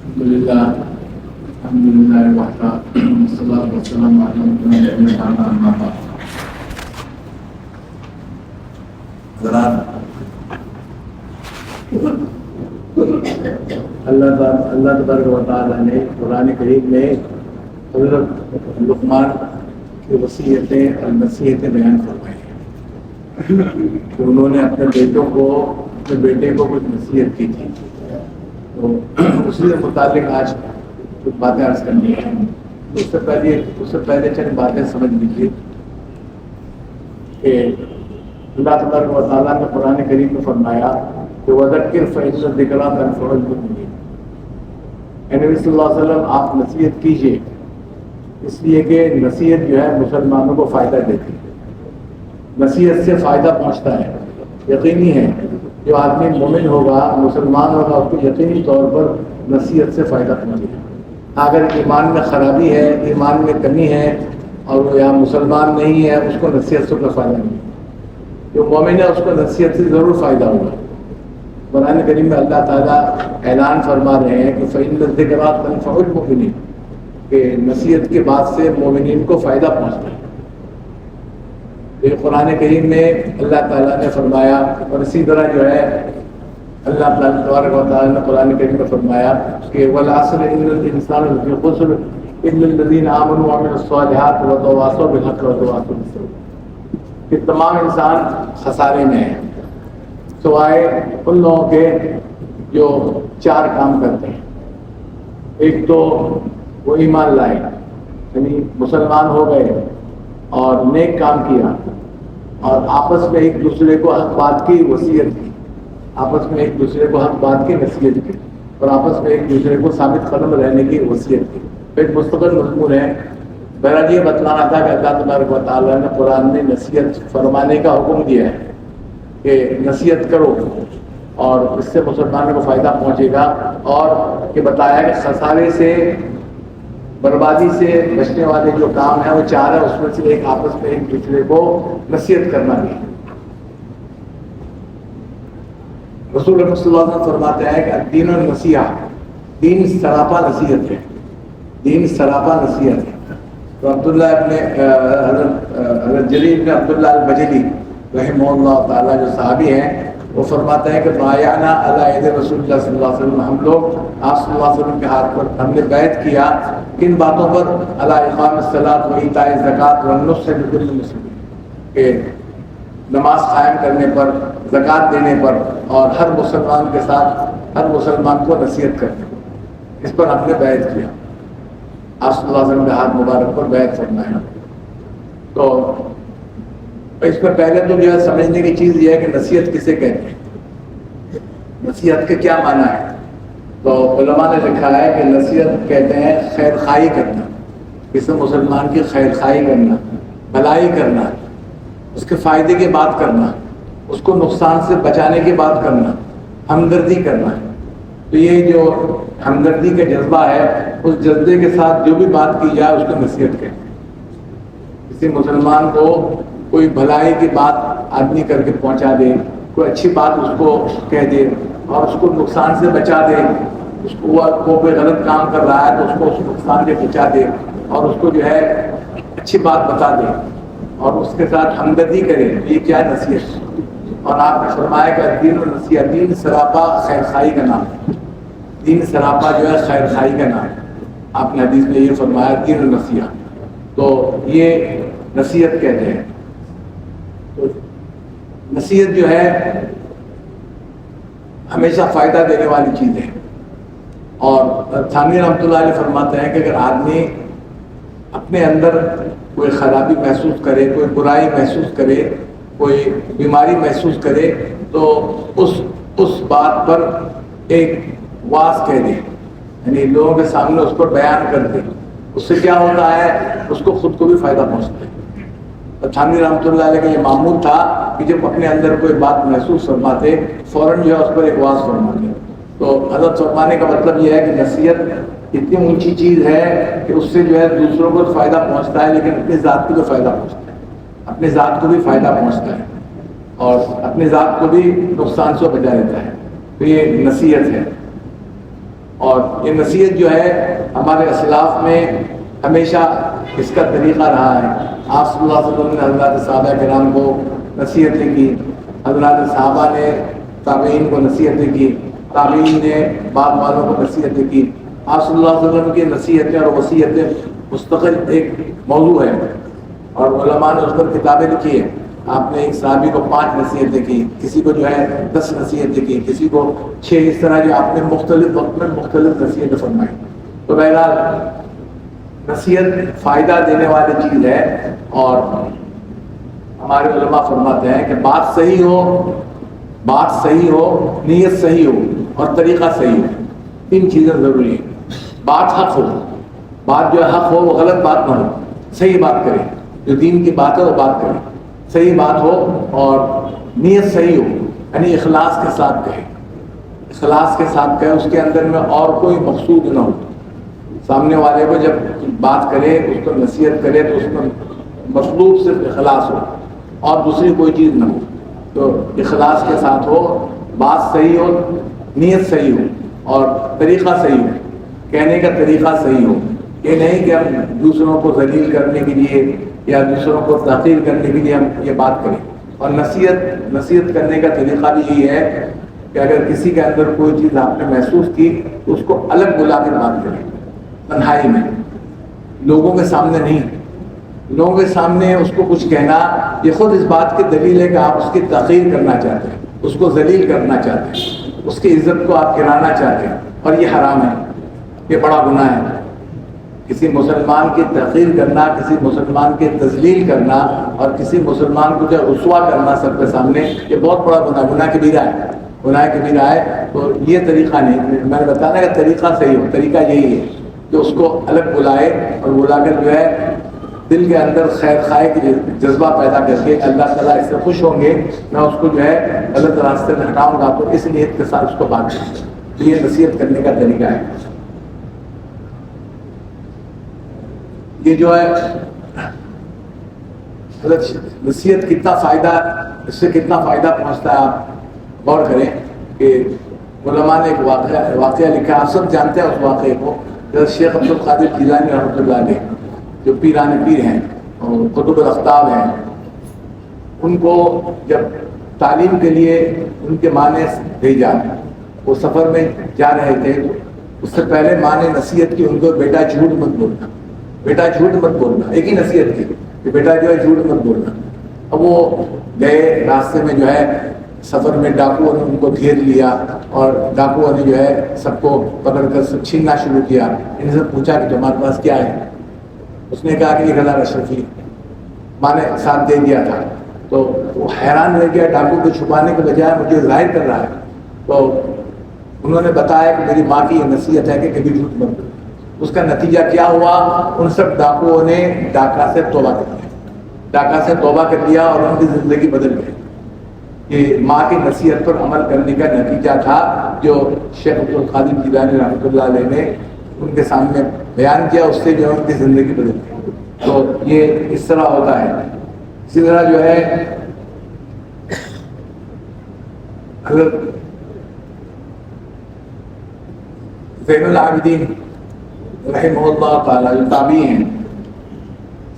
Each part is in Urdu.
الحمدللہ وحدہ والصلاۃ والسلام علی نبینا محمد۔ اللہ تبارک و تعالیٰ نے قرآن کریم میں حضرت لقمان کی وصیتیں اور نصیحتیں بیان فرمائی ہیں کہ انہوں نے اپنے بیٹے کو کچھ نصیحت کی تھی، تو اسی سے متعلق آج کچھ باتیں عرض کرنی ہیں۔ اس سے پہلے چند باتیں سمجھ لیجیے کہ اللہ تبارک و تعالیٰ نے قرآن کریم میں فرمایا کہ وَذَكِّرْ فَإِنَّ الذِّكْرَىٰ تَنفَعُ الْمُؤْمِنِينَ۔ اے نبی صلی اللہ علیہ وسلم آپ نصیحت کیجیے، اس لیے کہ نصیحت جو ہے مسلمانوں کو فائدہ دیتی ہے، نصیحت سے فائدہ پہنچتا ہے۔ یقینی ہے جو آدمی مومن ہوگا، مسلمان ہوگا، اس کو یقینی طور پر نصیحت سے فائدہ پہنچے گا۔ اگر ایمان میں خرابی ہے، ایمان میں کمی ہے اور وہ یہاں مسلمان نہیں ہے، اس کو نصیحت سے کوئی فائدہ نہیں۔ جو مومن ہے اس کو نصیحت سے ضرور فائدہ ہوگا۔ قرآن کریم میں اللہ تعالیٰ اعلان فرما رہے ہیں کہ فَإِنَّ الذِّكْرَىٰ تَنفَعُ الْمُؤْمِنِينَ، کہ نصیحت کے بعد سے مومنین کو فائدہ پہنچتا ہے۔ یہ قرآن کریم میں اللہ تعالیٰ نے فرمایا، اور اسی طرح جو ہے اللہ تعالیٰ تبارک و تعالیٰ نے قرآن کریم میں فرمایا کہ وَالْعَصْرِ إِنَّ الْإِنسَانَ لَفِي خُسْرٍ إِلَّا الَّذِينَ آمَنُوا وَعَمِلُوا الصَّالِحَاتِ وَتَوَاصَوْا بِالْحَقِّ وَتَوَاصَوْا بِالصَّبْرِ، کہ تمام انسان خسارے میں ہیں سوائے ان لوگوں کے جو چار کام کرتے ہیں۔ ایک تو وہ ایمان لائے، یعنی مسلمان ہو گئے اور نیک کام کیا، اور آپس میں ایک دوسرے کو حق بات کی وصیت کی، آپس میں ایک دوسرے کو حق بات کی نصیحت کی، اور آپس میں ایک دوسرے کو ثابت قدم رہنے کی وصیت کی۔ ایک مستقل مضمون ہے۔ بہرحال یہ بتلانا تھا کہ اللہ تبارک و تعالیٰ نے قرآن میں نصیحت فرمانے کا حکم دیا ہے کہ نصیحت کرو، اور اس سے مسلمانوں کو فائدہ پہنچے گا، اور یہ بتایا کہ خسارے سے، بربادی سے بچنے والے جو کام ہیں وہ چار ہیں، اس میں سے ایک آپس میں ایک دوسرے کو نصیحت کرنا بھی۔ رسول اللہ صلی اللہ علیہ وسلم فرماتے ہیں کہ الدین النصیحہ، دین سراپا نصیحت ہے، دین سراپا نصیحت ہے۔ تو عبداللہ حضرت جریر بن عبداللہ البجلی رحمہ اللہ تعالیٰ جو صحابی ہیں، وہ فرماتے ہیں کہ بایعنا علی ید رسول اللہ صلی اللہ علیہ وسلم، ہم لوگ آپ صلی اللہ علیہ وسلم کے ہاتھ پر ہم نے بیعت کیا کن باتوں پر؟ علی اقام الصلاۃ و ایتاء الزکوٰۃ والنصح لکل مسلم، کہ نماز قائم کرنے پر، زکوٰۃ دینے پر، اور ہر مسلمان کے ساتھ ہر مسلمان کو نصیحت کرنے پر، اس پر ہم نے بیعت کیا۔ آپ صلی اللہ علیہ وسلم کے ہاتھ مبارک پر بیعت فرمایا۔ تو اس پر پہلے تو جو ہے سمجھنے کی چیز یہ ہے کہ نصیحت کسے کہتے ہیں، نصیحت کے کیا معنی ہے؟ تو علماء نے لکھا ہے کہ نصیحت کہتے ہیں خیر خواہی کرنا، کسی مسلمان کی خیر خواہی کرنا، بھلائی کرنا، اس کے فائدے کی بات کرنا، اس کو نقصان سے بچانے کی بات کرنا، ہمدردی کرنا۔ تو یہ جو ہمدردی کا جذبہ ہے، اس جذبے کے ساتھ جو بھی بات کی جائے اس کو نصیحت کہتے ہیں۔ کسی مسلمان کو کوئی بھلائی کی بات آدمی کر کے پہنچا دے، کوئی اچھی بات اس کو کہہ دے اور اس کو نقصان سے بچا دے، اس کو وہ کوئی غلط کام کر رہا ہے تو اس کو اس نقصان سے بچا دے اور اس کو جو ہے اچھی بات بتا دے اور اس کے ساتھ ہمدردی کرے، یہ کیا ہے؟ نصیحت۔ اور آپ نے فرمایا کہ دین و نصیحت، دین سراپا خیر خواہی کا نام ہے، دین سراپا جو ہے خیر خواہی کا نام ہے۔ آپ نے حدیث میں یہ فرمایا دین و نصیحت، تو یہ نصیحت کہتے ہیں۔ تو نصیحت جو ہے ہمیشہ فائدہ دینے والی چیز ہے، اور تھانوی رحمۃ اللہ علیہ فرماتے ہیں کہ اگر آدمی اپنے اندر کوئی خرابی محسوس کرے، کوئی برائی محسوس کرے، کوئی بیماری محسوس کرے، تو اس بات پر ایک واز کہہ دے، یعنی لوگوں کے سامنے اس کو بیان کر دے۔ اس سے کیا ہوتا ہے؟ اس کو خود کو بھی فائدہ پہنچتا ہے۔ تھانوی رحمۃ اللہ علیہ کا یہ معمول تھا کہ جب اپنے اندر کوئی بات محسوس فرماتے فوراً جو ہے اس پر ایک واز فرماتے۔ تو حضرت فرمانے کا مطلب یہ ہے کہ نصیحت اتنی اونچی چیز ہے کہ اس سے جو ہے دوسروں کو فائدہ پہنچتا ہے، لیکن اپنی ذات کو بھی فائدہ پہنچتا ہے، اپنی ذات کو بھی فائدہ پہنچتا ہے اور اپنی ذات کو بھی نقصان سے بچا لیتا ہے۔ تو یہ نصیحت ہے۔ اور یہ نصیحت جو ہے ہمارے اسلاف میں ہمیشہ اس کا طریقہ رہا ہے. آپ صلی اللہ علیہ وسلم نے حضرات صحابہ کرام کو نصیحتیں کی، حضرات صحابہ نے تابعین کو نصیحتیں کی، تابعین نے بعد والوں کو نصیحتیں کی. آپ صلی اللہ علیہ وسلم کی نصیحتیں اور وصیتیں مستقل ایک موضوع ہے، اور علماء نے اس پر کتابیں لکھی ہیں. آپ نے ایک صحابی کو 5 نصیحتیں کی، کسی کو جو ہے 10 نصیحتیں کی، کسی کو 6. اس طرح جو آپ نے مختلف وقت میں مختلف نصیحتیں فرمائی. تو بہرحال نصیحت فائدہ دینے والی چیز ہے، اور ہمارے علماء فرماتے ہیں کہ بات صحیح ہو، نیت صحیح ہو اور طریقہ صحیح ہو. 3 چیزیں ضروری ہیں. بات حق ہو، بات جو ہے حق ہو، وہ غلط بات نہ ہو، صحیح بات کرے، جو دین کی بات ہے وہ بات کرے، صحیح بات ہو، اور نیت صحیح ہو، یعنی اخلاص کے ساتھ کہے، اخلاص کے ساتھ کہے، اس کے اندر میں اور کوئی مقصود نہ ہو. سامنے والے کو جب بات کرے، اس کو نصیحت کرے، تو اس میں مطلوب صرف اخلاص ہو اور دوسری کوئی چیز نہ ہو. تو اخلاص کے ساتھ ہو، بات صحیح ہو، نیت صحیح ہو اور طریقہ صحیح ہو، کہنے کا طریقہ صحیح ہو. یہ نہیں کہ ہم دوسروں کو ذلیل کرنے کے لیے یا دوسروں کو تحقیر کرنے کے لیے ہم یہ بات کریں. اور نصیحت کرنے کا طریقہ بھی یہی ہے کہ اگر کسی کے اندر کوئی چیز آپ نے محسوس کی تو اس کو الگ بلا کر بات کریں، تنہائی میں، لوگوں کے سامنے نہیں. لوگوں کے سامنے اس کو کچھ کہنا یہ خود اس بات کی دلیل ہے کہ آپ اس کی تحقیر کرنا چاہتے ہیں، اس کو ذلیل کرنا چاہتے ہیں، اس کی عزت کو آپ گرانا چاہتے ہیں، اور یہ حرام ہے، یہ بڑا گناہ ہے. کسی مسلمان کی تحقیر کرنا، کسی مسلمان کی تذلیل کرنا اور کسی مسلمان کو جو رسوا کرنا سب کے سامنے، یہ بہت بڑا گناہ کبیرہ ہے، گناہ کبیرہ ہے. تو یہ طریقہ نہیں، میں نے بتانا کہ طریقہ صحیح ہو. طریقہ یہی ہے کہ اس کو الگ بلائے اور بلا کر جو ہے دل کے اندر خیر خواہ کی جذبہ پیدا کر کے اللہ تعالیٰ اس سے خوش ہوں گے، میں اس کو جو ہے غلط راستے میں ہٹاؤں گا، تو اس نیت کے ساتھ اس کو بات کریں. تو یہ نصیحت کرنے کا طریقہ ہے. یہ جو ہے نصیحت کتنا فائدہ، اس سے کتنا فائدہ پہنچتا ہے، آپ غور کریں کہ علماء نے ایک واقعہ لکھا. آپ سب جانتے ہیں اس واقعے کو. شیخ عبد القادر جیلانی رحمۃ اللہ علیہ، جو پیران پیر ہیں اور قطب الاقطاب ہیں، ان کو جب تعلیم کے لیے ان کے ماں نے بھیجا، وہ سفر میں جا رہے تھے، اس سے پہلے ماں نے نصیحت کی ان کو، بیٹا جھوٹ مت بولنا، بیٹا جھوٹ مت بولنا. ایک ہی نصیحت کی کہ بیٹا جو ہے جھوٹ مت بولنا. اب وہ گئے، راستے میں جو ہے سفر میں ڈاکوؤں نے ان کو گھیر لیا، اور ڈاکوؤں نے جو ہے سب کو پکڑ کر سب چھیننا شروع کیا. ان سے پوچھا کہ تمہارے پاس کیا ہے؟ اس نے کہا کہ 1000 اشرفی. ماں نے ساتھ دے دیا تھا. تو وہ حیران رہ گیا، ڈاکو کو چھپانے کے بجائے مجھے ظاہر کر رہا ہے. تو انہوں نے بتایا کہ میری ماں کی یہ نصیحت ہے کہ کبھی جھوٹ مت بولو. اس کا نتیجہ کیا ہوا؟ ان سب ڈاکوؤں نے ڈاکہ سے توبہ کر لیا، ڈاکہ سے توبہ کر لیا، اور ان کی زندگی بدل گئی. یہ ماں کی نصیحت پر عمل کرنے کا نتیجہ تھا جو شیخ عبد القادر جیلانی رحمۃ اللہ علیہ نے ان کے سامنے بیان کیا. اس سے جو ہے ان کی زندگی بدل گئی. تو یہ اس طرح ہوتا ہے. اسی طرح جو ہے حضرت زین العابدین رحمہ اللہ تعالیٰ، جو تابعی ہیں،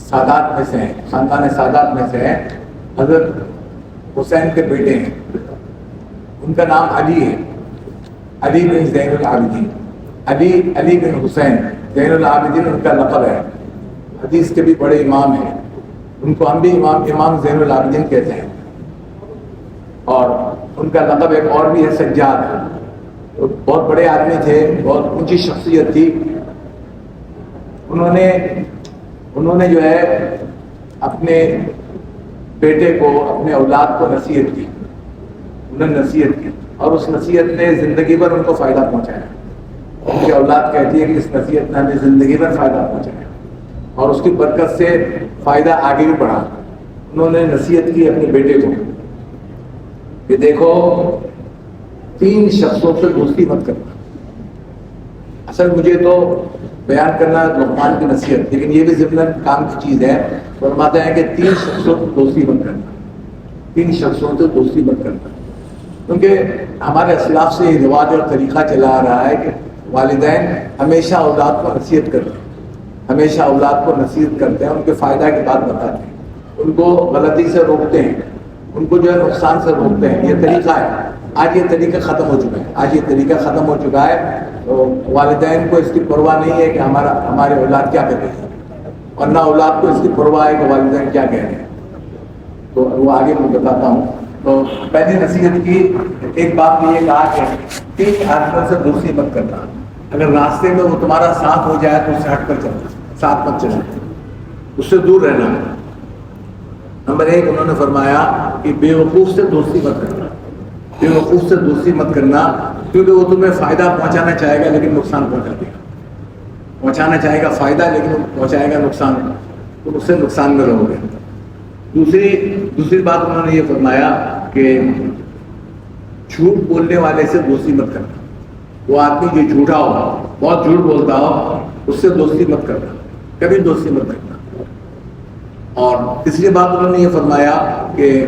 سادات میں سے ہیں، خاندان سادات میں سے ہیں، حضرت حسین کے بیٹے ہیں. ان کا نام علی ہے، علی بن زین العابدین. علی بن حسین، زین العابدین ان کا لقب ہے. حدیث کے بھی بڑے امام ہیں. ان کو ہم بھی امام زین العابدین کہتے ہیں. اور ان کا لقب ایک اور بھی ہے، سجاد. بہت بڑے آدمی تھے، بہت اونچی شخصیت تھی. انہوں نے جو ہے اپنے بیٹے کو، اپنے اولاد کو نصیحت کی. انہوں نے نصیحت کی، اور اس نصیحت نے زندگی بھر ان کو فائدہ پہنچایا. ان کی اولاد کہتی ہے کہ اس نصیحت نے ہمیں زندگی بھر فائدہ پہنچایا، اور اس کی برکت سے فائدہ آگے بھی بڑھا. انہوں نے نصیحت کی اپنے بیٹے کو کہ دیکھو 3 شخصوں سے دوستی مت کرنا. اصل مجھے تو بیان کرنا لقمان کی نصیحت، لیکن یہ بھی ضمن کام کی چیز ہے. فرماتے ہیں کہ 3 شخصوں سے دوستی مت کرنا، 3 شخصوں سے دوستی مت کرنا. کیونکہ ہمارے اسلاف سے یہ رواج اور طریقہ چلا آ رہا ہے کہ والدین ہمیشہ اولاد کو نصیحت کرتے ہیں، ہمیشہ اولاد کو نصیحت کرتے ہیں، ان کے فائدہ کی بات بتاتے ہیں، ان کو غلطی سے روکتے ہیں، ان کو جو ہے نقصان سے روکتے ہیں. یہ طریقہ ہے. آج یہ طریقہ ختم ہو چکا ہے. آج یہ طریقہ ختم ہو چکا ہے. تو والدین کو اس کی پرواہ نہیں ہے کہ ہمارے اولاد کیا کر رہے ہیں، اور نہ اولاد کو اس کی پرواہ ہے کہ والدین کیا کہہ رہے ہیں. تو وہ آگے میں بتاتا ہوں. تو پہلی نصیحت کی ایک بات یہ کہا کہ 3 آدمیوں سے دوستی مت کرنا. اگر راستے میں وہ تمہارا ساتھ ہو جائے تو اس سے ہٹ کر چلنا، ساتھ مت چلنا، اس سے دور رہنا. نمبر 1 انہوں نے فرمایا کہ بے وقوف سے دوستی مت کرنا. بے وقوف سے دوستی مت کرنا، کیونکہ وہ تمہیں فائدہ پہنچانا چاہے گا لیکن نقصان پہنچا دے گا. پہنچانا چاہے گا فائدہ لیکن پہنچائے گا نقصان، تو اس سے نقصان میں رہو گے. دوسری بات انہوں نے یہ فرمایا کہ جھوٹ بولنے والے سے دوستی مت کرنا. وہ آدمی جو جھوٹا ہو، بہت جھوٹ بولتا ہو، اس سے دوستی مت کرنا، کبھی دوستی مت کرنا. اور تیسری بات انہوں نے یہ فرمایا کہ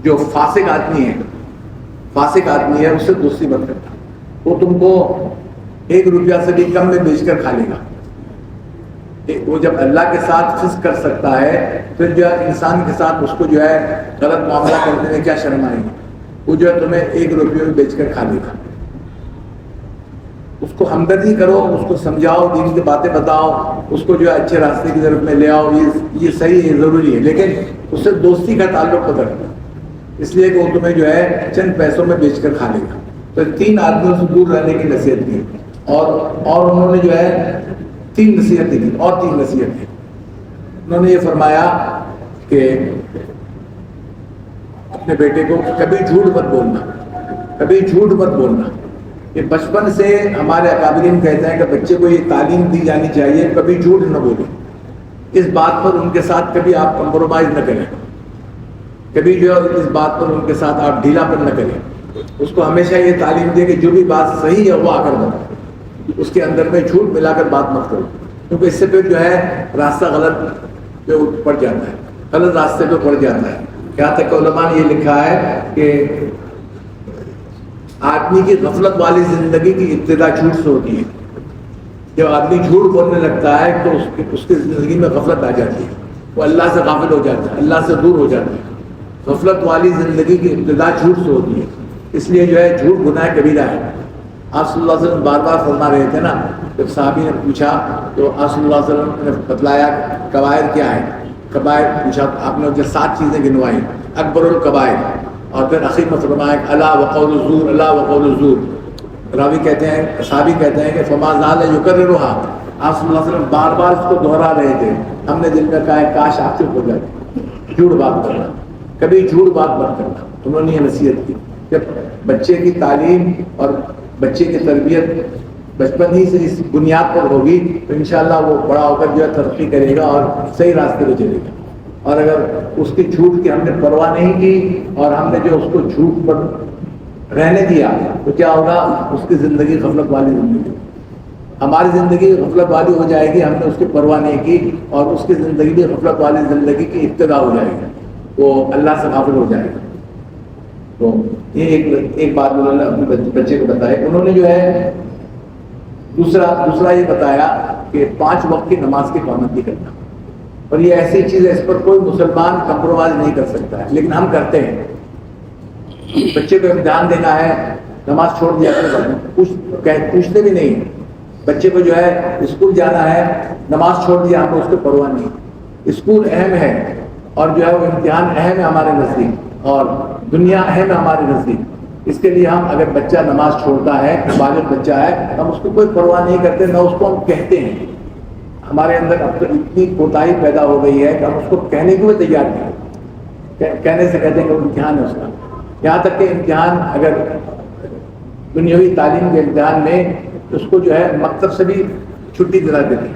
جو فاسق آدمی ہے اس سے دوستی مت کرنا. وہ تم کو 1 روپیہ سے بھی کم میں بیچ کر کھا لے گا. وہ جب اللہ کے ساتھ فسق کر سکتا ہے، پھر جو ہے انسان کے ساتھ اس کو جو ہے غلط معاملہ کرنے میں کیا شرم آئے گی. وہ جو ہے تمہیں 1 روپیہ میں بیچ کر کھا لے گا. اس کو ہمدردی کرو، اس کو سمجھاؤ، دین کی باتیں بتاؤ، اس کو جو ہے اچھے راستے کی طرف میں لے آؤ. یہ صحیح ہے، ضروری ہے، لیکن اس سے دوستی کا تعلق مت رکھنا، اس لیے کہ وہ تمہیں جو ہے چند پیسوں میں بیچ کر کھا لے گا. تو 3 آدمیوں سے دور رہنے کی نصیحت کی. اور انہوں نے جو ہے 3 نصیحتیں کی، اور 3 نصیحتیں. انہوں نے یہ فرمایا کہ اپنے بیٹے کو کبھی جھوٹ مت بولنا، کبھی جھوٹ مت بولنا. یہ بچپن سے ہمارے اکابرین کہتے ہیں کہ بچے کو یہ تعلیم دی جانی چاہیے، کبھی جھوٹ نہ بولیں. اس بات پر ان کے ساتھ کبھی آپ کمپرومائز نہ کریں، کبھی جو ہے اس بات پر ان کے ساتھ آپ ڈھیلا پن نہ کریں. اس کو ہمیشہ یہ تعلیم دے کہ جو بھی بات صحیح ہے وہ آ کر بتاؤ، اس کے اندر میں جھوٹ ملا کر بات مت کرو، کیونکہ اس سے پھر جو ہے راستہ غلط پہ پڑ جاتا ہے، غلط راستے پہ پڑ جاتا ہے. یہاں تک کہ علماء نے یہ لکھا ہے کہ آدمی کی غفلت والی زندگی کی ابتدا جھوٹ سے ہوتی ہے. جب آدمی جھوٹ بولنے لگتا ہے تو اس کی زندگی میں غفلت آ جاتی ہے، وہ اللہ سے غافل ہو جاتا ہے، اللہ سے دور ہو جاتا ہے. غفلت والی زندگی کی ابتدا جھوٹ سے ہوتی ہے. اس لیے جو ہے جھوٹ گناہ کبیرہ ہے. آپ صلی اللہ علیہ وسلم بار بار فرما رہے تھے نا، جب صحابی نے پوچھا تو آپ صلی اللہ علیہ وسلم نے بتلایا کبائر کیا ہے. کبائر پوچھا تو آپ نے 7 چیزیں گنوائی، اکبر الکبائر. اور پھر آخر میں فرمایا الا وقول الزور، الا وقول الزور. راوی کہتے ہیں، صحابی کہتے ہیں کہ فما زال یکررھا. آپ صلی اللہ علیہ وسلم بار بار اس کو دہرا رہے تھے. ہم نے دل میں کہا ہے کاش آپ چپ ہو جاتے. جھوٹ بات کرنا، کبھی جھوٹ بات مت کرنا. انہوں نے یہ نصیحت کی. جب بچے کی تعلیم اور بچے کی تربیت بچپن ہی سے اس بنیاد پر ہوگی تو انشاءاللہ وہ بڑا ہو کر جو ہے ترقی کرے گا اور صحیح راستے پہ چلے گا. اور اگر اس کی جھوٹ کی ہم نے پرواہ نہیں کی اور ہم نے جو اس کو جھوٹ پر رہنے دیا تو کیا ہوگا؟ اس کی زندگی غفلت والی زندگی. ہماری زندگی غفلت والی ہو جائے گی، ہم نے اس کی پرواہ نہیں کی، اور اس کی زندگی بھی غفلت والی زندگی کی ابتدا ہو جائے گی، وہ اللہ سے غافل ہو جائے گا. تو یہ ایک بات انہوں نے اپنے بچے کو بتائی. انہوں نے جو ہے دوسرا یہ بتایا کہ 5 وقت کی نماز کی پابندی کرنا. اور یہ ایسی چیز ہے اس پر کوئی مسلمان کمپرومائز نہیں کر سکتا ہے، لیکن ہم کرتے ہیں. بچے کو امتحان دینا ہے، نماز چھوڑ دیا پوچھتے بھی نہیں. بچے کو جو ہے اسکول جانا ہے، نماز چھوڑ دیا، ہم کو اس کو پرواہ نہیں. اسکول اہم ہے اور جو ہے وہ امتحان اہم ہے ہمارے نزدیک، اور دنیا اہم ہے ہمارے نزدیک. اس کے لیے ہم اگر بچہ نماز چھوڑتا ہے، بالغ بچہ ہے، ہم اس کو کوئی پرواہ نہیں کرتے، نہ اس کو ہم کہتے ہیں. ہمارے اندر اب تو اتنی کوتاہی پیدا ہو گئی ہے کہ ہم اس کو کہنے کو بھی تیار نہیں. کہنے سے کہتے ہیں کہ وہ امتحان ہے اس کا. یہاں تک کہ امتحان اگر دنیاوی تعلیم کے امتحان میں اس کو جو ہے مکتب سے بھی چھٹی دلا دیتے ہیں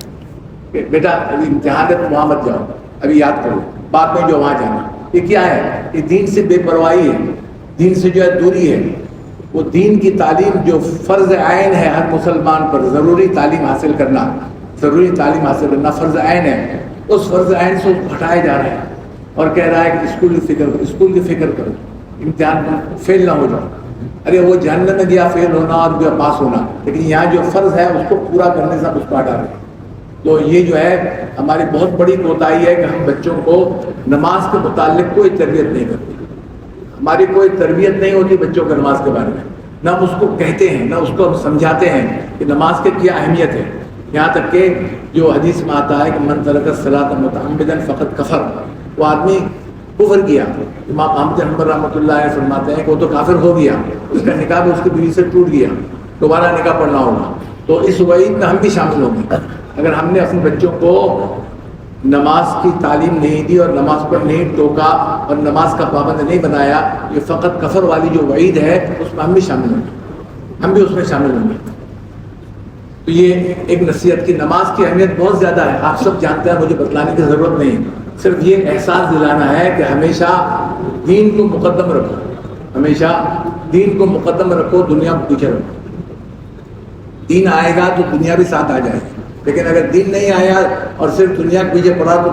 کہ بیٹا ابھی امتحان ہے تو وہاں مت جاؤ، ابھی یاد کرو، بعد میں جو وہاں جانا. یہ کیا ہے؟ یہ دین سے بے پرواہی ہے، دین سے جو ہے دوری ہے. وہ دین کی تعلیم جو فرض عین ہے ہر مسلمان پر، ضروری تعلیم حاصل کرنا فرض عین ہے. اس فرض عین سے ہٹائے جا رہے ہیں اور کہہ رہا ہے کہ اسکول کی فکر کرو، امتحان میں فیل نہ ہو جاؤ. ارے وہ جہنم میں گیا فیل ہونا اور جو پاس ہونا، لیکن یہاں جو فرض ہے اس کو پورا کرنے سے اس کو ہٹا رہے ہیں۔ تو یہ جو ہے ہماری بہت بڑی کوتاہی ہے کہ ہم بچوں کو نماز کے متعلق کوئی تربیت نہیں کرتے، ہماری کوئی تربیت نہیں ہوتی بچوں کو نماز کے بارے میں، نہ ہم اس کو کہتے ہیں نہ اس کو ہم سمجھاتے ہیں کہ نماز کی کیا اہمیت ہے۔ یہاں تک کہ جو حدیث میں آتا ہے کہ من ترک الصلاۃ متعمدا فقد کفر، وہ آدمی کفر کیا، امام احمد حنبل رحمۃ اللہ علیہ فرماتے ہیں کہ وہ تو کافر ہو گیا، اس کا نکاح بھی اس کی بیوی سے ٹوٹ گیا، دوبارہ نکاح پڑھنا ہوگا۔ تو اس وعید میں ہم بھی شامل ہوں گے اگر ہم نے اپنے بچوں کو نماز کی تعلیم نہیں دی اور نماز پر نہیں ٹوکا اور نماز کا پابند نہیں بنایا۔ یہ فقط کفر والی جو وعید ہے اس میں ہم بھی شامل ہوں گے، ہم بھی اس میں شامل ہوں گے۔ تو یہ ایک نصیحت کی نماز کی اہمیت بہت زیادہ ہے، آپ سب جانتے ہیں، مجھے بتلانے کی ضرورت نہیں، صرف یہ احساس دلانا ہے کہ ہمیشہ دین کو مقدم رکھو، ہمیشہ دین کو مقدم رکھو، دنیا کو پیچھے رکھو۔ دین آئے گا تو دنیا بھی ساتھ آ جائے گی، لیکن اگر دین نہیں آیا اور صرف دنیا کے پیچھے پڑا تو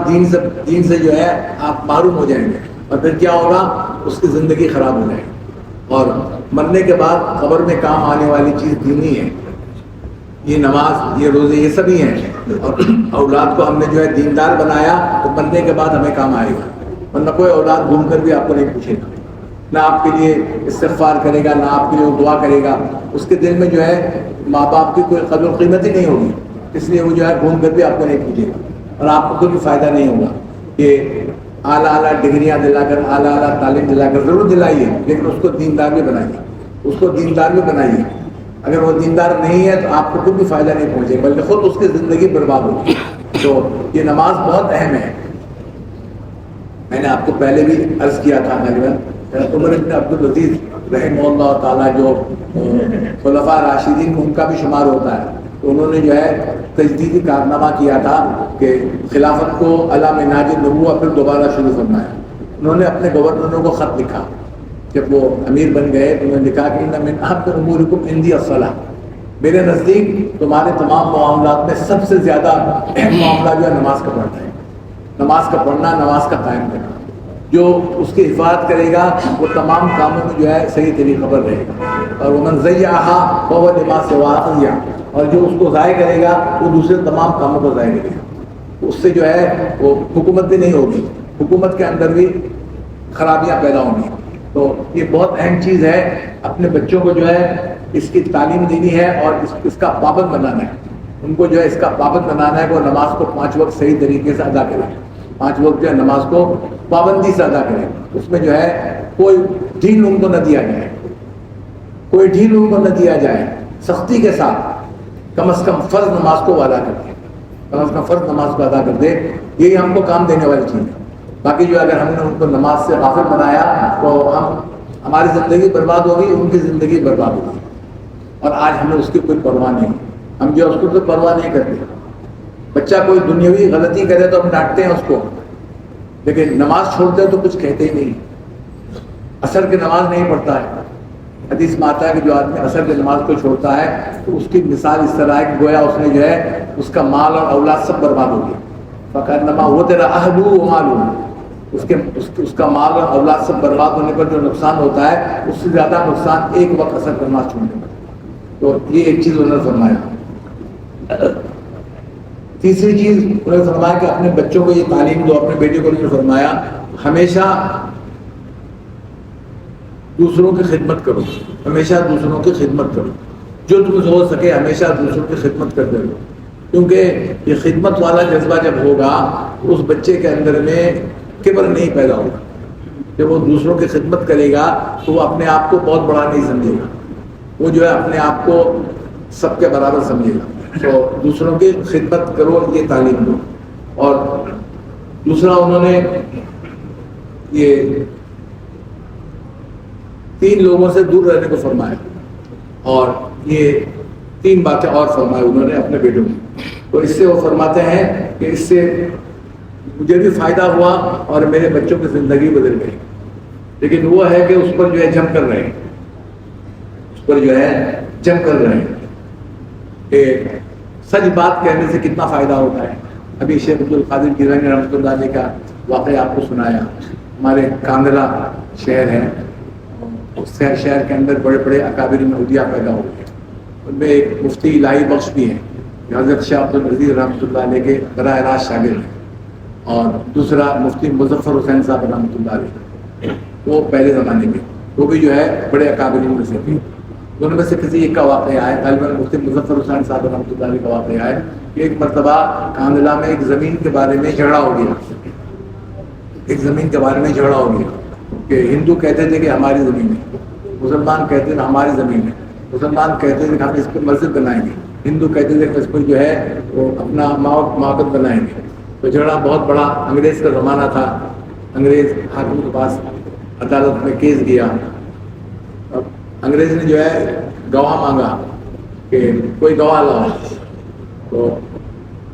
دین سے جو ہے آپ محروم ہو جائیں گے، اور پھر کیا ہوگا، اس کی زندگی خراب ہو جائے گی۔ اور مرنے کے بعد قبر میں کام آنے والی چیز دین ہی ہے، یہ نماز، یہ روزے، یہ سبھی ہیں۔ اور اولاد کو ہم نے جو ہے دیندار بنایا تو مرنے کے بعد ہمیں کام آئے گا، ورنہ کوئی اولاد گھوم کر بھی آپ کو نہیں پوچھے گا، نہ آپ کے لیے استغفار کرے گا، نہ آپ کے لیے دعا کرے گا، اس کے دل میں جو ہے ماں باپ کی کوئی قدر و قیمت ہی نہیں ہوگی، اس لیے وہ جو ہے گھوم کر بھی آپ کو نہیں پوچھے گا، اور آپ کو کوئی بھی فائدہ نہیں ہوگا۔ یہ اعلیٰ ڈگریاں دلا کر، اعلیٰ تعلیم دلا کر ضرور دلائیے، لیکن اس کو دیندار بھی بنائیے، اس کو دیندار بھی بنائیے۔ اگر وہ دیندار نہیں ہے تو آپ کو کوئی بھی فائدہ نہیں پہنچے، بلکہ خود اس کی زندگی برباد ہوگی۔ تو یہ نماز بہت اہم ہے۔ میں نے آپ کو پہلے بھی عرض کیا تھا، غالباً عمر بن عبدالعزیز رحمہ اللہ تعالیٰ جو خلفاء راشدین ان کا بھی شمار ہوتا ہے، تو انہوں نے جو ہے تجدیدی کارنامہ کیا تھا کہ خلافت کو علی منہاج النبوہ پھر دوبارہ شروع فرمایا۔ انہوں نے اپنے گورنروں کو خط لکھا، جب وہ امیر بن گئے تو انہوں نے لکھا کہ ان من احب امورکم عندی الصلاۃ، میرے نزدیک تمہارے تمام معاملات میں سب سے زیادہ اہم معاملہ جو ہے نماز کا پڑھنا ہے، نماز کا پڑھنا، نماز کا قائم کرنا۔ جو اس کی حفاظت کرے گا وہ تمام کاموں میں جو ہے صحیح طریقہ پر رہے گا، اور ومن ضیعھا فہو لما سواھا ضیع، اور جو اس کو ضائع کرے گا وہ دوسرے تمام کاموں کو ضائع کرے گا۔ اس سے جو ہے وہ حکومت بھی نہیں ہوگی، حکومت کے اندر بھی خرابیاں پیدا ہوں گی۔ تو یہ بہت اہم چیز ہے، اپنے بچوں کو جو ہے اس کی تعلیم دینی ہے اور اس کا پابند بنانا ہے، ان کو جو ہے اس کا پابند بنانا ہے کہ وہ نماز کو 5 وقت صحیح طریقے سے ادا کریں، 5 وقت جو ہے نماز کو پابندی سے ادا کریں، اس میں جو ہے کوئی ڈھیل ان کو نہ دیا جائے، کوئی ڈھیل ان کو نہ دیا جائے، سختی کے ساتھ کم از کم فرض نماز کو ادا کر دے، کم از کم فرض نماز کو ادا کر دے، یہی ہم کو کام دینے والی چیز ہے۔ باقی جو اگر ہم نے ان کو نماز سے غافل بنایا تو ہماری زندگی برباد ہوگی، ان کی زندگی برباد ہوگی، اور آج ہمیں اس کی کوئی پرواہ نہیں، ہم جو اس کو کوئی پرواہ نہیں کرتے۔ بچہ کوئی دنیاوی غلطی کرے تو ہم ڈانٹتے ہیں اس کو، لیکن نماز چھوڑتے تو کچھ کہتے ہی نہیں، عصر کی نماز نہیں پڑھتا ہے، حدیث میں آتا ہے کہ جو آدمی عصر کی نماز کو چھوڑتا ہے تو اس کی مثال اس طرح ہے کہ گویا اس نے جو ہے اس کا مال اور اولاد سب برباد ہو گیا، فَكَأَنَّمَا وہ تیرا اہلُ وَمَالُهُ، اس کا مال اور اولاد سب برباد ہونے پر جو نقصان ہوتا ہے اس سے زیادہ نقصان ایک وقت عصر کی نماز چھوڑنے پر۔ تو یہ ایک چیز انہوں نے فرمایا۔ تیسری چیز انہوں نے فرمایا کہ اپنے بچوں کو یہ تعلیم دو، اپنے بیٹے کو انہوں نے فرمایا ہمیشہ دوسروں کی خدمت کرو، ہمیشہ دوسروں کی خدمت کرو، جو تم سے ہو سکے ہمیشہ دوسروں کی خدمت کرتے رہو، کیونکہ یہ خدمت والا جذبہ جب ہوگا اس بچے کے اندر میں کبر نہیں پیدا ہوگا۔ جب وہ دوسروں کی خدمت کرے گا تو وہ اپنے آپ کو بہت بڑا نہیں سمجھے گا، وہ جو ہے اپنے آپ کو سب کے برابر سمجھے گا۔ تو دوسروں کی خدمت کرو، یہ تعلیم دو۔ اور دوسرا انہوں نے یہ 3 لوگوں سے دور رہنے کو فرمایا، اور یہ 3 باتیں اور فرمائی انہوں نے اپنے بیٹوں میں۔ تو اس سے وہ فرماتے ہیں کہ اس سے مجھے بھی فائدہ ہوا اور میرے بچوں کی زندگی بدل گئی، لیکن وہ ہے کہ اس پر جو ہے جم کر رہے، اس پر جو ہے جم کر رہے کہ سچ بات کہنے سے کتنا فائدہ ہوتا ہے۔ ابھی شیخ عبد القادر گیلانی رحمۃ اللہ علیہ کا واقعہ آپ کو سنایا، ہمارے کاندھلا شہر ہے، اس شہر کے اندر بڑے بڑے اکابر اولیاء پیدا ہو گئے. ان میں ایک مفتی الہی بخش بھی ہیں جو حضرت شاہ عبد العزیز رحمۃ اللہ علیہ کے براہ راست شاگرد ہیں, اور دوسرا مفتی مظفر حسین صاحب رحمۃ اللہ علیہ, وہ پہلے زمانے کے, وہ بھی جو ہے بڑے اکابرین میں سے تھے. دونوں میں سے کسی ایک کا واقعہ ہے, غالباً مفتی مظفر حسین صاحب رحمۃ اللہ علیہ کا واقعہ ہے کہ ایک مرتبہ کاندھلہ میں ایک زمین کے بارے میں جھگڑا ہو گیا. ایک زمین کے بارے میں جھگڑا ہو گیا کہ ہندو کہتے تھے کہ ہماری زمین ہے, مسلمان کہتے تھے ہماری زمین ہے. مسلمان کہتے تھے کہ ہم اس پہ مسجد بنائیں گے, ہندو کہتے تھے کہ اس پر جو ہے وہ اپنا معبد بنائیں گے. تو جھگڑا بہت بڑا, انگریز کا زمانہ تھا, انگریز حاکم کے پاس عدالت میں کیس گیا. اب انگریز نے جو ہے گواہ مانگا کہ کوئی گواہ لاؤ. تو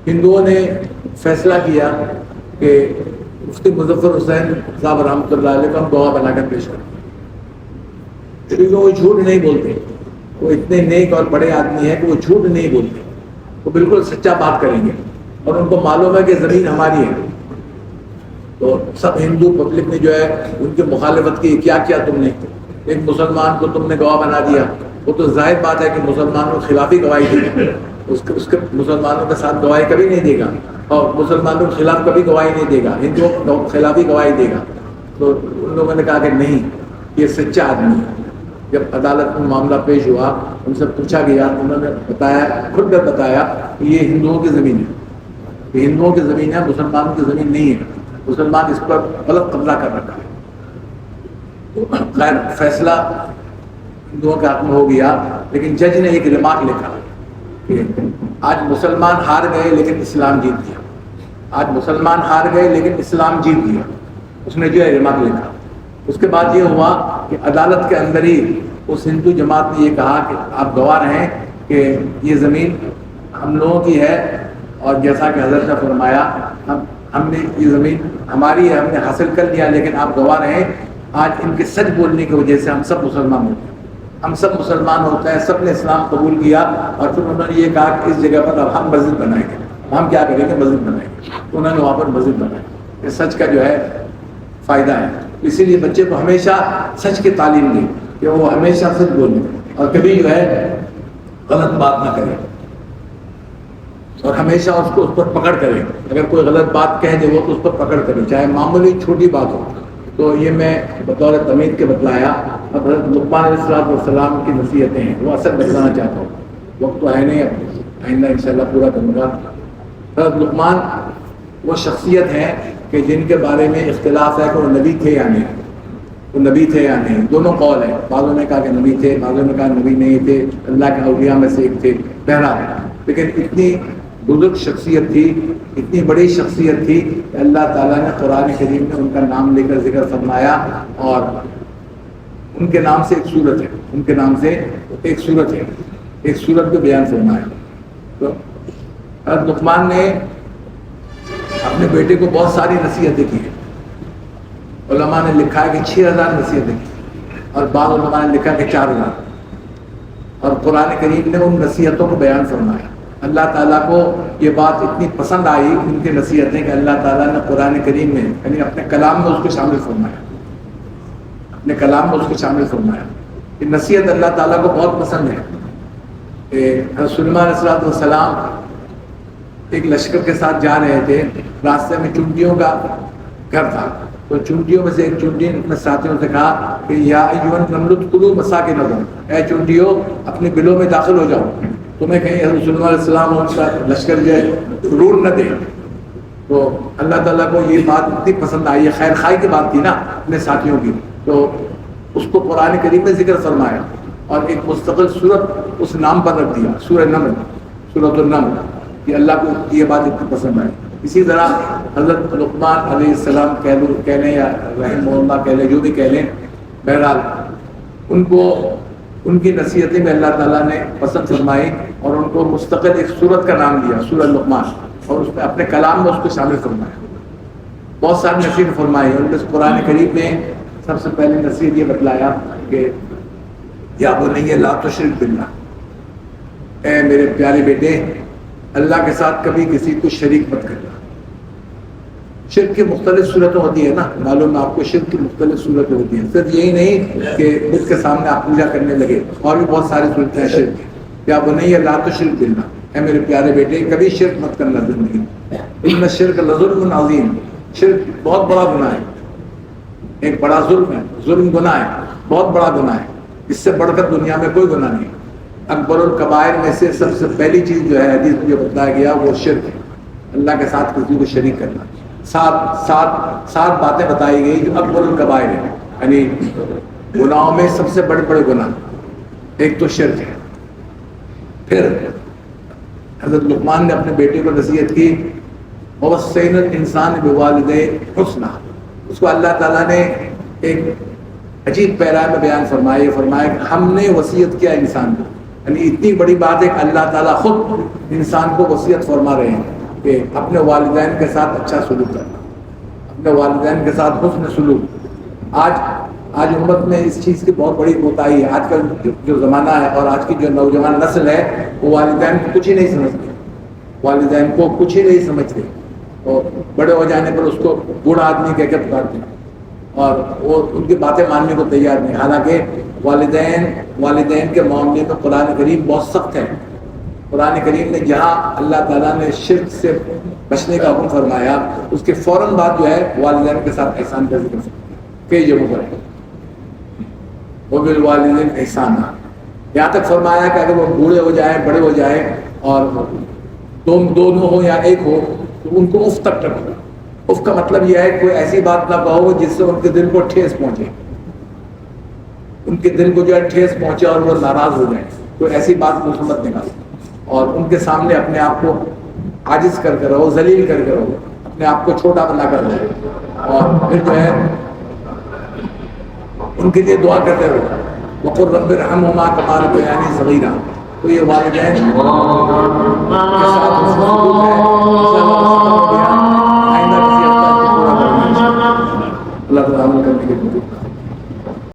ہندوؤں نے فیصلہ کیا کہ مفتی مظفر حسین صاحب رحمۃ اللہ علیہ کو ہم گواہ بنا کر پیش کریں, کیونکہ وہ جھوٹ نہیں بولتے. وہ اتنے نیک اور بڑے آدمی ہیں کہ وہ جھوٹ نہیں بولتے, وہ بالکل سچا بات کریں گے, اور ان کو معلوم ہے کہ زمین ہماری ہے. تو سب ہندو پبلک نے جو ہے ان کی مخالفت کی, کیا کیا تم نے, ایک مسلمان کو تم نے گواہ بنا دیا. وہ تو ظاہر بات ہے کہ مسلمانوں کے خلاف ہی گواہی دے گا, اس کے مسلمانوں کے ساتھ گواہی کبھی نہیں دے گا, اور مسلمانوں کے خلاف کبھی گواہی نہیں دے گا, ہندوؤں کے خلاف ہی گواہی دے گا. تو ان لوگوں نے کہا کہ نہیں, یہ سچا آدمی ہے. جب عدالت میں معاملہ پیش ہوا, ان سے پوچھا گیا, انہوں نے بتایا, خود کر بتایا کہ یہ ہندوؤں کی زمین ہے, یہ ہندوؤں کی زمین ہے, مسلمانوں کی زمین نہیں ہے. مسلمان اس پر غلط قبضہ کر رکھا ہے. خیر فیصلہ ہندوؤں کے ہاتھ میں ہو گیا, لیکن جج نے ایک ریمارک لکھا کہ آج مسلمان ہار گئے لیکن اسلام جیت گیا. آج مسلمان ہار گئے لیکن اسلام جیت گیا. اس نے جو ہے ریمارک لکھا. اس کے بعد یہ ہوا کہ عدالت کے اندر ہی اس ہندو جماعت نے یہ کہا کہ آپ گواہ رہیں کہ یہ زمین ہم لوگوں کی ہے, اور جیسا کہ حضرت نے فرمایا ہم نے یہ زمین ہماری ہے, ہم نے حاصل کر لیا, لیکن آپ گواہ رہیں آج ان کے سچ بولنے کی وجہ سے ہم سب مسلمان ہوتے ہیں. ہم سب مسلمان ہوتے ہیں, سب نے اسلام قبول کیا, اور پھر انہوں نے یہ کہا کہ اس جگہ پر اب ہم مسجد بنائیں گے. ہم کیا کریں گے, مسجد بنائیں گے. تو انہوں نے وہاں پر مسجد بنائی. یہ سچ کا جو ہے فائدہ ہے. اسی لیے بچے کو ہمیشہ سچ کی تعلیم دیں کہ وہ ہمیشہ سچ بولیں اور کبھی جو ہے غلط بات نہ کریں, اور ہمیشہ اس کو اس پر پکڑ کریں. اگر کوئی غلط بات کہہ دے وہ تو اس پر پکڑ کریں, چاہے معمولی چھوٹی بات ہو. تو یہ میں بطور تمہید کے بتلایا. اب حضرت لقمان علیہ السلام کی نصیحتیں ہیں, وہ اصل بتلانا چاہتا ہوں. وقت تو ہے نہیں, اب آئندہ انشاءاللہ پورا کروں گا. حضرت لقمان وہ شخصیت ہیں کہ جن کے بارے میں اختلاف ہے کہ وہ نبی تھے یا نہیں. وہ نبی تھے یا نہیں, دونوں قول ہیں. بعضوں نے کہا کہ نبی تھے, بعضوں نے کہا نبی نہیں تھے, اللہ کے اولیاء میں سے ایک تھے. بہرحال لیکن اتنی بزرگ شخصیت تھی, اتنی بڑی شخصیت تھی کہ اللہ تعالیٰ نے قرآن کریم میں ان کا نام لے کر ذکر فرمایا, اور ان کے نام سے ایک سورت ہے, ان کے نام سے ایک سورت ہے, ایک سورت کو بیان فرمایا. تو حضرت لقمان نے اپنے بیٹے کو بہت ساری نصیحتیں کی ہیں. علماء نے لکھا ہے کہ 6000 نصیحتیں کی, اور بعض علماء نے لکھا کہ 4000. اور قرآن کریم نے ان نصیحتوں کو بیان فرمایا. اللہ تعالیٰ کو یہ بات اتنی پسند آئی ان کی نصیحتیں کہ اللہ تعالیٰ نے قرآن کریم میں یعنی اپنے کلام میں اس کو شامل فرمایا, اپنے کلام میں اس کو شامل فرمایا. یہ نصیحت اللہ تعالیٰ کو بہت پسند ہے. حضرت سلیمان علیہ السلام ایک لشکر کے ساتھ جا رہے تھے, راستے میں چونٹیوں کا گھر تھا. تو چونٹیوں میں سے ایک چونٹی نے اپنے ساتھیوں سے کہا کہ یا ایھا النمل ادخلوا مساکنکم, اے چونٹیوں اپنے بلوں میں داخل ہو جاؤ, تمہیں کہیں حضرت سلیمان علیہ السلام اور ان کا لشکر جو ہے رول نہ دے. تو اللہ تعالیٰ کو یہ بات اتنی پسند آئی, خیر خائی کی بات تھی نا اپنے ساتھیوں کی, تو اس کو قرآن کریم میں ذکر فرمایا اور ایک مستقل سورت اس نام پر رکھ دیا, سورہ نمل, سورۃ النمل. کہ اللہ کو یہ بات اتنی پسند آئی. اسی طرح حضرت لقمان علیہ السلام کہہ لیں یا رحمہ اللہ کہہ لیں, جو بھی کہہ لیں, بہرحال ان کو ان کی نصیحتیں میں اللہ تعالیٰ نے پسند فرمائی, اور ان کو مستقل ایک سورت کا نام دیا, سورہ لقمان, اور اس میں اپنے کلام میں اس کو شامل فرمایا. بہت ساری نصیحت فرمائی. ان کے قرآن کریم میں سب سے پہلے نصیحت یہ بتلایا کہ یا بنی لا تشرک باللہ, اے میرے پیارے بیٹے اللہ کے ساتھ کبھی کسی کو شریک مت کرنا. شرک کی مختلف صورتیں ہوتی ہیں نا، معلوم ہے آپ کو، شرک کی مختلف صورتیں ہوتی ہیں، صرف یہی نہیں کہ بت کے سامنے آپ پوجا کرنے لگے، اور بھی بہت ساری صورتیں ہیں شرک کی. یا بنی لا تشرک باللہ، اے میرے پیارے بیٹے کبھی شرک مت کرنا زندگی میں، ان الشرک لظلم عظیم، شرک بہت بڑا گناہ ہے، ایک بڑا ظلم ہے، ظلم گناہ ہے، بہت بڑا گناہ ہے، اس سے بڑھ کر دنیا میں کوئی گناہ نہیں. اکبر الکبائر میں سے سب سے پہلی چیز جو ہے حدیث میں جو بتلایا گیا وہ شرک ہے، اللہ کے ساتھ کسی کو شریک کرنا. سات باتیں بتائی گئی جو اکبر الکبائر ہے، یعنی گناہوں میں سب سے بڑے بڑے گناہ، ایک تو شرک ہے. پھر حضرت لقمان نے اپنے بیٹے کو نصیحت کی، وَوَصَّيْنَا الْإِنسَانَ بِوَالِدَيْهِ حُسْنًا، اس کو اللہ تعالیٰ نے ایک عجیب پیرا میں بیان فرمایا کہ ہم نے وصیت کیا انسان کو، یعنی اتنی بڑی بات ہے کہ اللہ تعالیٰ خود انسان کو وصیت فرما رہے ہیں کہ اپنے والدین کے ساتھ اچھا سلوک کرنا، اپنے والدین کے ساتھ حسن سلوک. آج امت میں اس چیز کی بہت بڑی کوتاہی ہے. آج کل جو زمانہ ہے اور آج کی جو نوجوان نسل ہے وہ والدین کو کچھ ہی نہیں سمجھتے، والدین کو کچھ ہی نہیں سمجھتے، اور بڑے ہو جانے پر اس کو بوڑھا آدمی کہہ کے پکارتے ہیں اور وہ ان کی باتیں ماننے کو تیار نہیں. حالانکہ والدین کے معاملے میں قرآن کریم بہت سخت ہے. قرآن کریم نے جہاں اللہ تعالیٰ نے شرک سے بچنے کا حکم فرمایا، اس کے فوراً بعد جو ہے والدین کے ساتھ احسان کا ذکر کئی جگہوں پر ہے. وبالوالدین احسانا، یہاں تک فرمایا کہ اگر وہ بوڑھے ہو جائیں، بڑے ہو جائیں اور دونوں ہو یا ایک ہو تو ان کو اف تک رکھو. اف کا مطلب یہ ہے کوئی ایسی بات نہ کہو جس سے ان کے دل کو ٹھیس پہنچے، ان کے دل کو جو ہے ٹھیس پہنچے اور وہ ناراض ہو جائیں. کوئی ایسی بات منہ سے مت نکالو اور ان کے سامنے اپنے آپ کو عاجز کر کے رہو، ذلیل کر کے رہو، اپنے آپ کو چھوٹا بنا کر رہو، اور پھر جو ہے ان کے لیے دعا کرتے رہو. وقل رب ارحمہما کما ربیانی صغیرا. تو یہ والدین کے ساتھ سلوک ہے، آئندہ کسی ہفتہ کو پورا کرنا. اللہ تعالیٰ عمل کرنے کی توفیق.